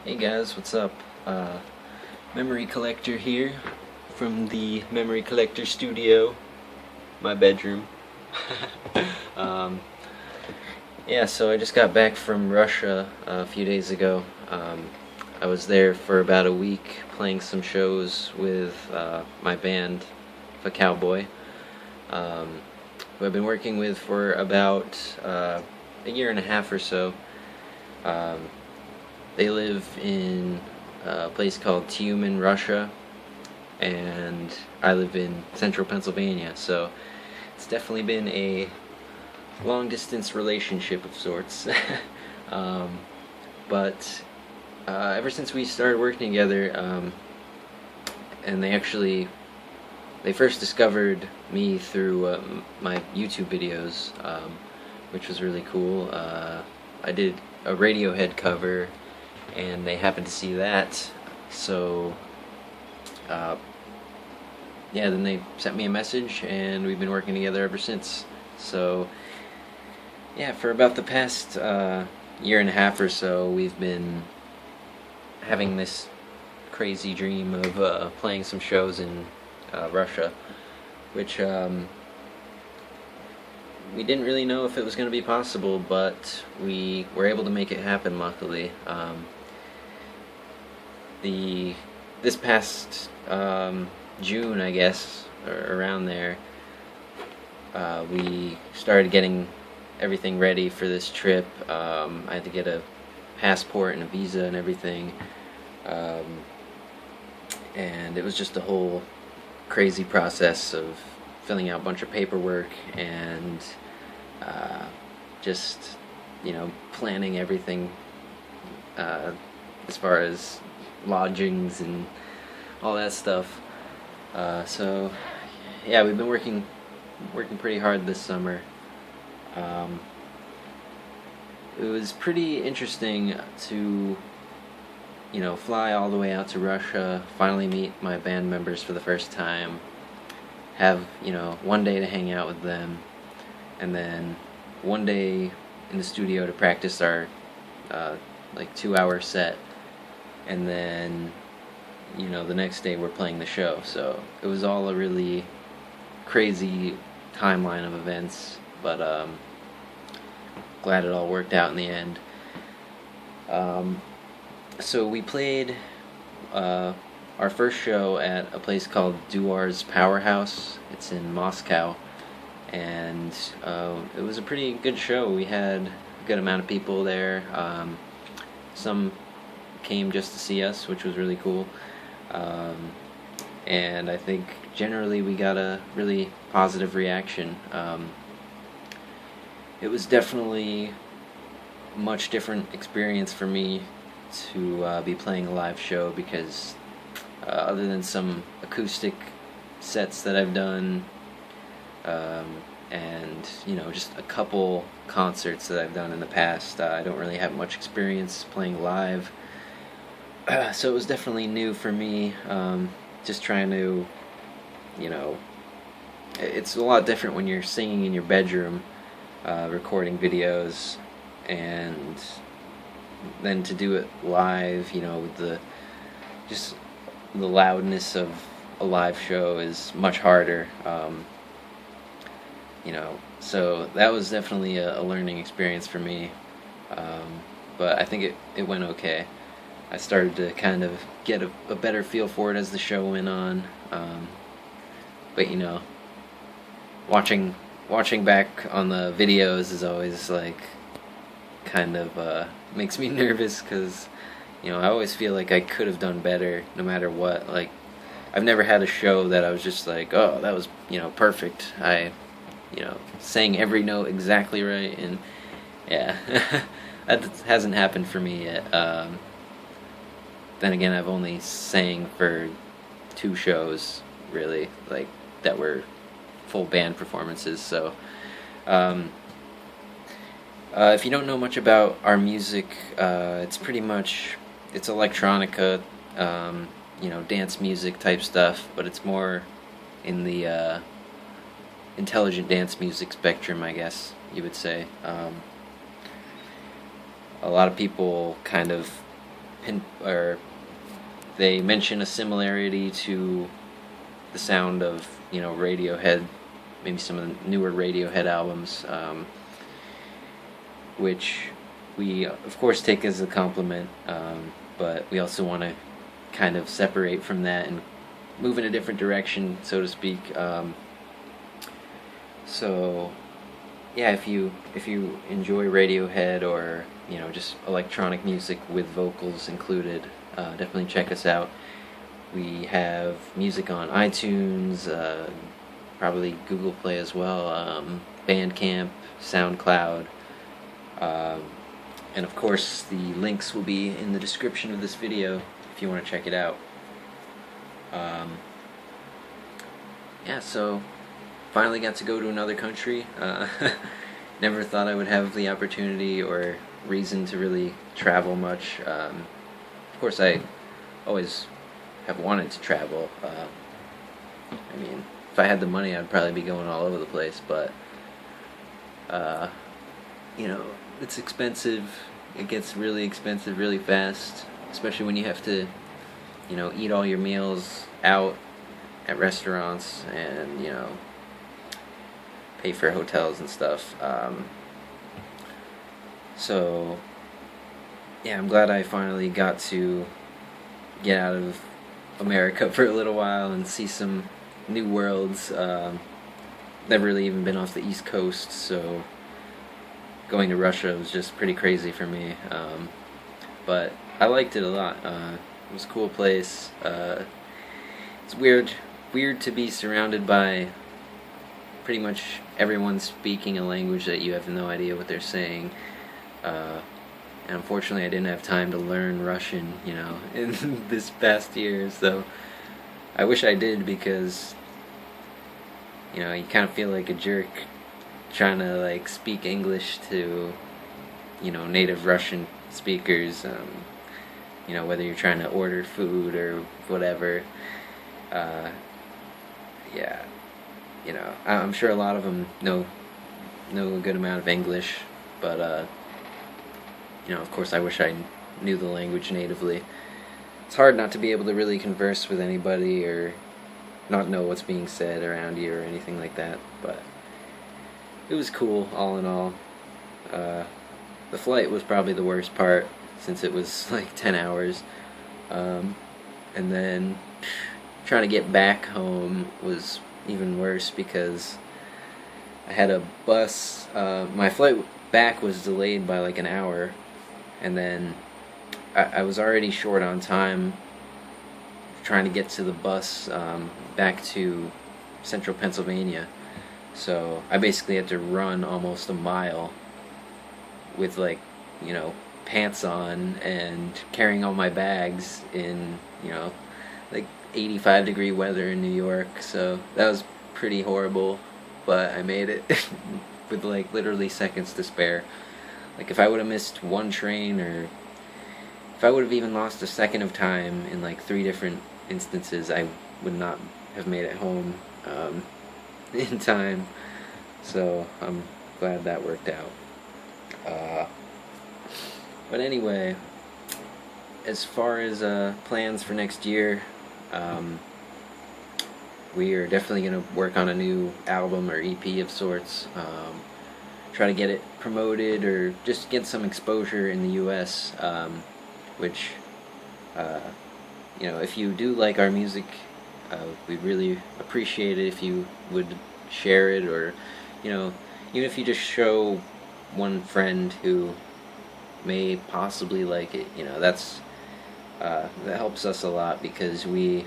Hey guys, what's up? Memory Collector here from the Memory Collector Studio, my bedroom. um, yeah, so I just got back from Russia a few days ago. I was there for about a week playing some shows with my band, Phacowboy, who I've been working with for about a year and a half or so. They live in a place called Tyumen, Russia, and I live in central Pennsylvania, so it's definitely been a long-distance relationship of sorts. But ever since we started working together, and they first discovered me through my YouTube videos, which was really cool. I did a Radiohead cover, and they happened to see that, so yeah, then they sent me a message, and we've been working together ever since. So yeah, for about the past year and a half or so, we've been having this crazy dream of playing some shows in Russia, which we didn't really know if it was going to be possible, but we were able to make it happen, luckily. This past June, I guess, or around there, we started getting everything ready for this trip. I had to get a passport and a visa and everything, and it was just a whole crazy process of filling out a bunch of paperwork and just, planning everything as far as lodgings and all that stuff. So yeah, we've been working pretty hard this summer. It was pretty interesting to fly all the way out to Russia, finally meet my band members for the first time, have one day to hang out with them, and then one day in the studio to practice our 2-hour set, and then the next day we're playing the show. So it was all a really crazy timeline of events, but glad it all worked out in the end. So we played our first show at a place called Duar's Powerhouse. It's in Moscow, and it was a pretty good show. We had a good amount of people there. Some came just to see us, which was really cool. And I think generally we got a really positive reaction. It was definitely a much different experience for me to be playing a live show, because other than some acoustic sets that I've done, and just a couple concerts that I've done in the past, I don't really have much experience playing live. So it was definitely new for me, just trying to, it's a lot different when you're singing in your bedroom, recording videos, and then to do it live, with the loudness of a live show is much harder. So that was definitely a learning experience for me, but I think it went okay. I started to kind of get a better feel for it as the show went on, but watching back on the videos is always kind of makes me nervous, because I always feel like I could have done better no matter what. I've never had a show that I was just oh, that was perfect. I sang every note exactly right, and yeah, that hasn't happened for me yet. Then again, I've only sang for 2 shows, really, that were full band performances. So if you don't know much about our music, it's electronica, dance music type stuff, but it's more in the intelligent dance music spectrum, I guess you would say. A lot of people kind of or they mention a similarity to the sound of, you know, Radiohead, maybe some of the newer Radiohead albums, which we of course take as a compliment, but we also want to kind of separate from that and move in a different direction, so to speak. So yeah, if you enjoy Radiohead, or, you know, just electronic music with vocals included, definitely check us out. We have music on iTunes, probably Google Play as well, Bandcamp, Soundcloud, and of course the links will be in the description of this video if you want to check it out. Yeah, so finally got to go to another country. Never thought I would have the opportunity or reason to really travel much. Of course, I always have wanted to travel. I mean, if I had the money, I'd probably be going all over the place, but you know, it's expensive. It gets really expensive really fast, especially when you have to, you know, eat all your meals out at restaurants, and, you know, pay for hotels and stuff. So yeah, I'm glad I finally got to get out of America for a little while and see some new worlds. Never really even been off the East Coast, so going to Russia was just pretty crazy for me. But I liked it a lot. It was a cool place. It's weird to be surrounded by pretty much everyone speaking a language that you have no idea what they're saying. And unfortunately, I didn't have time to learn Russian, you know, in this past year. So I wish I did, because, you know, you kind of feel like a jerk trying to, like, speak English to, you know, native Russian speakers. You know, whether you're trying to order food or whatever. Yeah, you know, I'm sure a lot of them know a good amount of English, but you know, of course, I wish I knew the language natively. It's hard not to be able to really converse with anybody, or not know what's being said around you or anything like that, but it was cool all in all. The flight was probably the worst part, since it was like 10 hours, and then trying to get back home was even worse, because I had a bus. My flight back was delayed by like an hour, and then I was already short on time trying to get to the bus back to central Pennsylvania. So I basically had to run almost a mile with, like, you know, pants on and carrying all my bags in, you know, like 85-degree weather in New York. So that was pretty horrible, but I made it with, like, literally seconds to spare. Like, if I would have missed one train, or if I would have even lost a second of time in like 3 different instances, I would not have made it home in time. So I'm glad that worked out. But anyway, as far as plans for next year, we are definitely going to work on a new album or EP of sorts. Try to get it promoted, or just get some exposure in the US, which, you know, if you do like our music, we'd really appreciate it if you would share it, or, you know, even if you just show one friend who may possibly like it, you know, that helps us a lot, because we,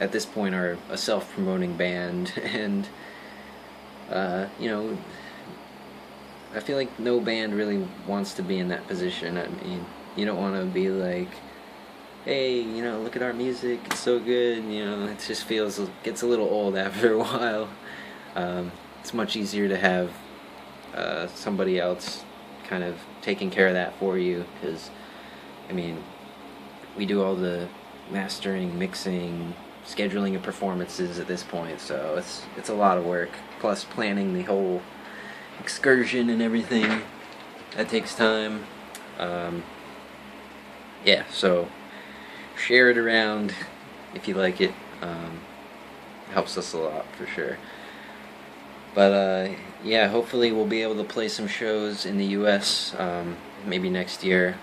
at this point, are a self-promoting band, and, you know, I feel like no band really wants to be in that position. I mean, you don't want to be like, hey, you know, look at our music, it's so good, you know. It just gets a little old after a while. It's much easier to have somebody else kind of taking care of that for you, because, I mean, we do all the mastering, mixing, scheduling of performances at this point, so it's a lot of work, plus planning the whole excursion and everything. That takes time. yeah, so share it around if you like it. Helps us a lot for sure. But yeah, hopefully we'll be able to play some shows in the U.S. Maybe next year.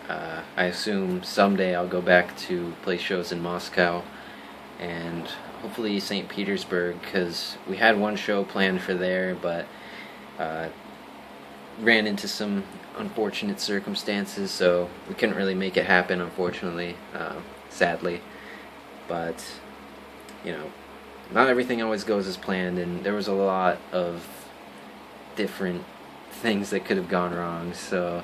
I assume someday I'll go back to play shows in Moscow and hopefully St. Petersburg, because we had one show planned for there, but ran into some unfortunate circumstances, so we couldn't really make it happen, unfortunately, sadly. But, you know, not everything always goes as planned, and there was a lot of different things that could have gone wrong, so,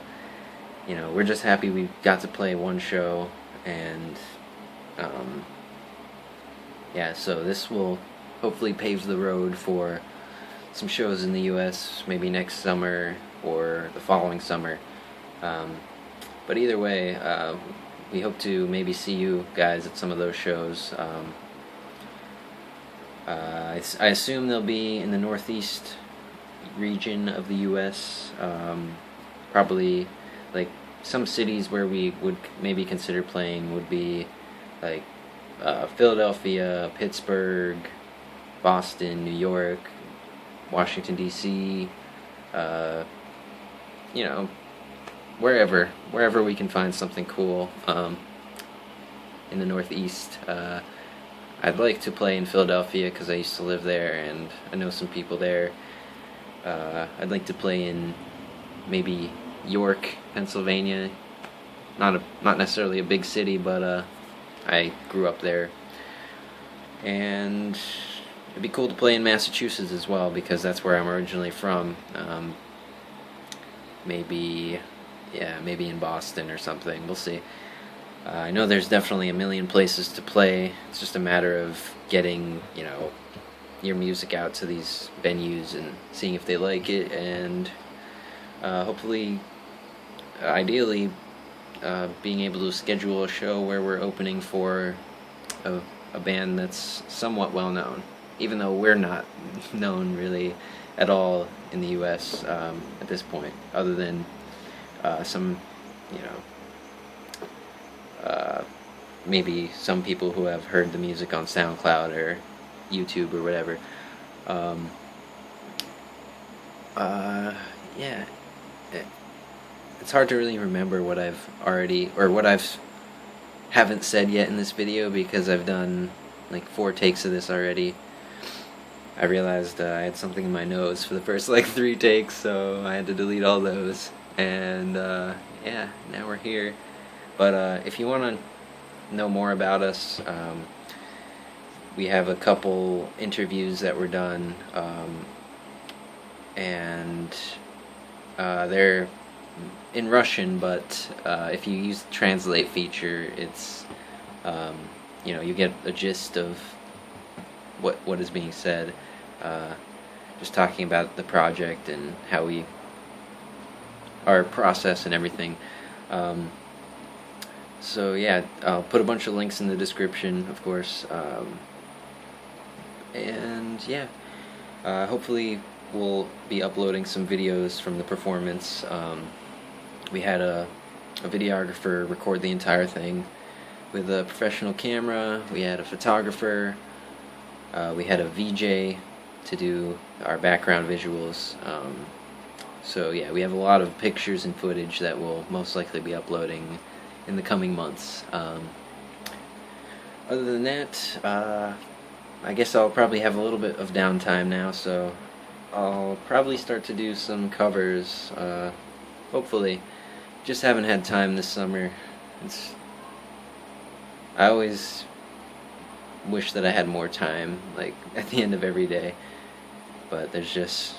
you know, we're just happy we got to play one show, and, yeah, so this will hopefully pave the road for some shows in the U.S., maybe next summer or the following summer. But either way, we hope to maybe see you guys at some of those shows. I assume they'll be in the northeast region of the U.S., probably like some cities where we would maybe consider playing would be like Philadelphia, Pittsburgh, Boston, New York, Washington, D.C., you know, wherever we can find something cool in the Northeast. I'd like to play in Philadelphia because I used to live there and I know some people there. I'd like to play in maybe York, Pennsylvania. Not necessarily a big city, but I grew up there. And it'd be cool to play in Massachusetts as well because that's where I'm originally from. Maybe in Boston or something. We'll see. I know there's definitely a million places to play. It's just a matter of getting, you know, your music out to these venues and seeing if they like it, and hopefully, ideally, being able to schedule a show where we're opening for a band that's somewhat well known, even though we're not known really at all in the U.S. At this point, other than some, you know, maybe some people who have heard the music on Soundcloud or YouTube or whatever. Yeah, it's hard to really remember what I've already, or what haven't said yet in this video, because I've done like 4 takes of this already. I realized I had something in my nose for the first like 3 takes, so I had to delete all those. And yeah, now we're here. But if you want to know more about us, we have a couple interviews that were done, and they're in Russian, but if you use the translate feature, it's you know, you get a gist of what is being said, just talking about the project and how our process and everything. So yeah, I'll put a bunch of links in the description, of course, and yeah, hopefully we'll be uploading some videos from the performance. We had a videographer record the entire thing with a professional camera. We had a photographer. We had a VJ to do our background visuals. So yeah, we have a lot of pictures and footage that we'll most likely be uploading in the coming months. Other than that, I guess I'll probably have a little bit of downtime now, so I'll probably start to do some covers, hopefully. Just haven't had time this summer. I always wish that I had more time, like at the end of every day, but there's just,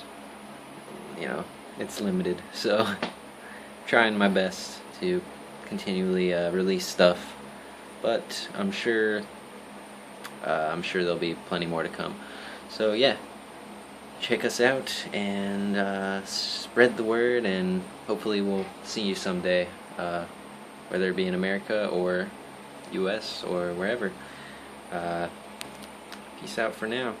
you know, it's limited, so trying my best to continually release stuff, but I'm sure there'll be plenty more to come. So yeah, check us out and spread the word, and hopefully we'll see you someday, whether it be in America or US or wherever. Peace out for now.